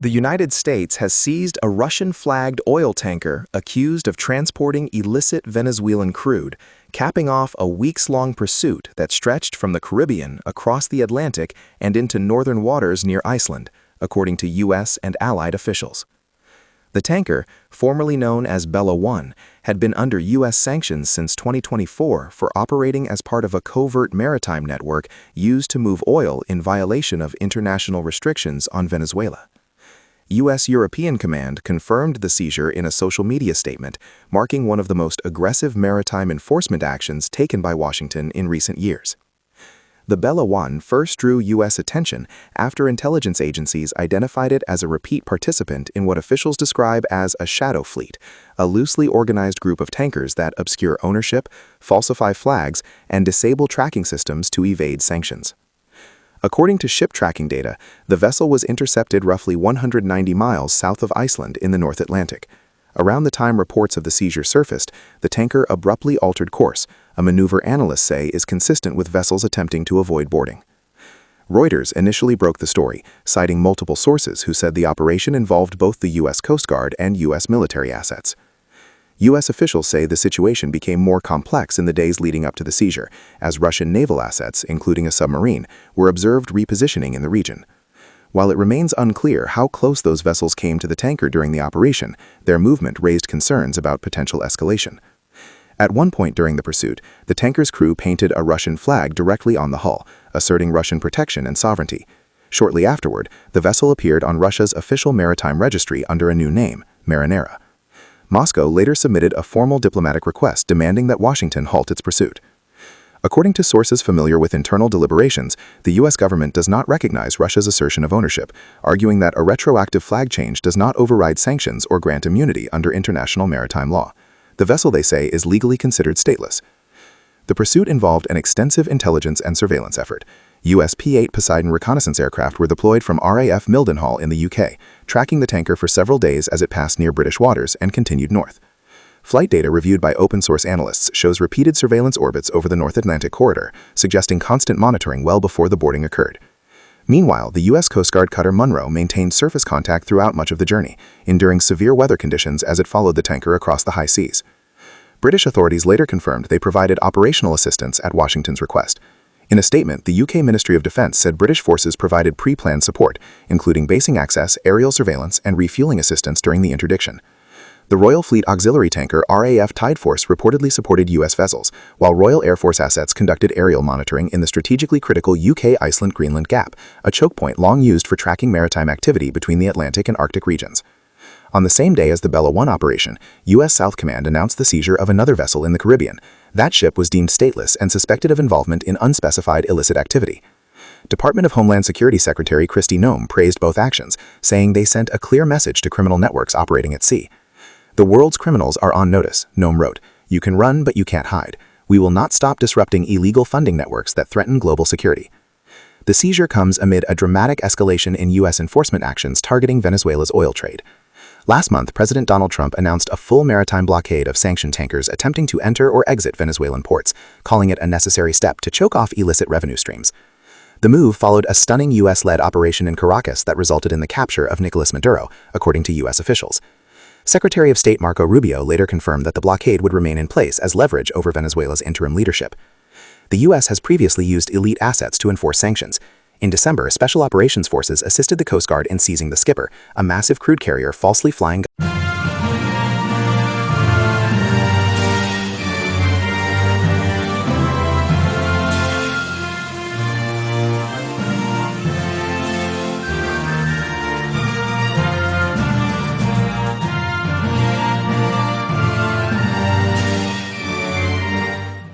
The United States has seized a Russian-flagged oil tanker accused of transporting illicit Venezuelan crude, capping off a weeks-long pursuit that stretched from the Caribbean across the Atlantic and into northern waters near Iceland, according to U.S. and allied officials. The tanker, formerly known as Bella 1, had been under U.S. sanctions since 2024 for operating as part of a covert maritime network used to move oil in violation of international restrictions on Venezuela. U.S. European Command confirmed the seizure in a social media statement, marking one of the most aggressive maritime enforcement actions taken by Washington in recent years. The Bella 1 first drew U.S. attention after intelligence agencies identified it as a repeat participant in what officials describe as a shadow fleet, a loosely organized group of tankers that obscure ownership, falsify flags, and disable tracking systems to evade sanctions. According to ship tracking data, the vessel was intercepted roughly 190 miles south of Iceland in the North Atlantic. Around the time reports of the seizure surfaced, the tanker abruptly altered course, a maneuver analysts say is consistent with vessels attempting to avoid boarding. Reuters initially broke the story, citing multiple sources who said the operation involved both the U.S. Coast Guard and U.S. military assets. U.S. officials say the situation became more complex in the days leading up to the seizure, as Russian naval assets, including a submarine, were observed repositioning in the region. While it remains unclear how close those vessels came to the tanker during the operation, their movement raised concerns about potential escalation. At one point during the pursuit, the tanker's crew painted a Russian flag directly on the hull, asserting Russian protection and sovereignty. Shortly afterward, the vessel appeared on Russia's official maritime registry under a new name, Marinera. Moscow later submitted a formal diplomatic request demanding that Washington halt its pursuit. According to sources familiar with internal deliberations, the U.S. government does not recognize Russia's assertion of ownership, arguing that a retroactive flag change does not override sanctions or grant immunity under international maritime law. The vessel, they say, is legally considered stateless. The pursuit involved an extensive intelligence and surveillance effort. U.S. P-8 Poseidon reconnaissance aircraft were deployed from RAF Mildenhall in the UK, tracking the tanker for several days as it passed near British waters and continued north. Flight data reviewed by open-source analysts shows repeated surveillance orbits over the North Atlantic corridor, suggesting constant monitoring well before the boarding occurred. Meanwhile, the U.S. Coast Guard cutter Munro maintained surface contact throughout much of the journey, enduring severe weather conditions as it followed the tanker across the high seas. British authorities later confirmed they provided operational assistance at Washington's request. In a statement, the UK Ministry of Defence said British forces provided pre-planned support, including basing access, aerial surveillance, and refueling assistance during the interdiction. The Royal Fleet Auxiliary tanker RAF Tide Force reportedly supported U.S. vessels, while Royal Air Force assets conducted aerial monitoring in the strategically critical UK-Iceland-Greenland Gap, a choke point long used for tracking maritime activity between the Atlantic and Arctic regions. On the same day as the Bella 1 operation, U.S. South Command announced the seizure of another vessel in the Caribbean. That ship was deemed stateless and suspected of involvement in unspecified illicit activity. Department of Homeland Security Secretary Kristi Noem praised both actions, saying they sent a clear message to criminal networks operating at sea. "The world's criminals are on notice," Noem wrote. "You can run, but you can't hide. We will not stop disrupting illegal funding networks that threaten global security." The seizure comes amid a dramatic escalation in U.S. enforcement actions targeting Venezuela's oil trade. Last month, President Donald Trump announced a full maritime blockade of sanctioned tankers attempting to enter or exit Venezuelan ports, calling it a necessary step to choke off illicit revenue streams. The move followed a stunning U.S.-led operation in Caracas that resulted in the capture of Nicolas Maduro, according to U.S. officials. Secretary of State Marco Rubio later confirmed that the blockade would remain in place as leverage over Venezuela's interim leadership. The U.S. has previously used elite assets to enforce sanctions. In December, Special Operations Forces assisted the Coast Guard in seizing the Skipper, a massive crude carrier falsely flying.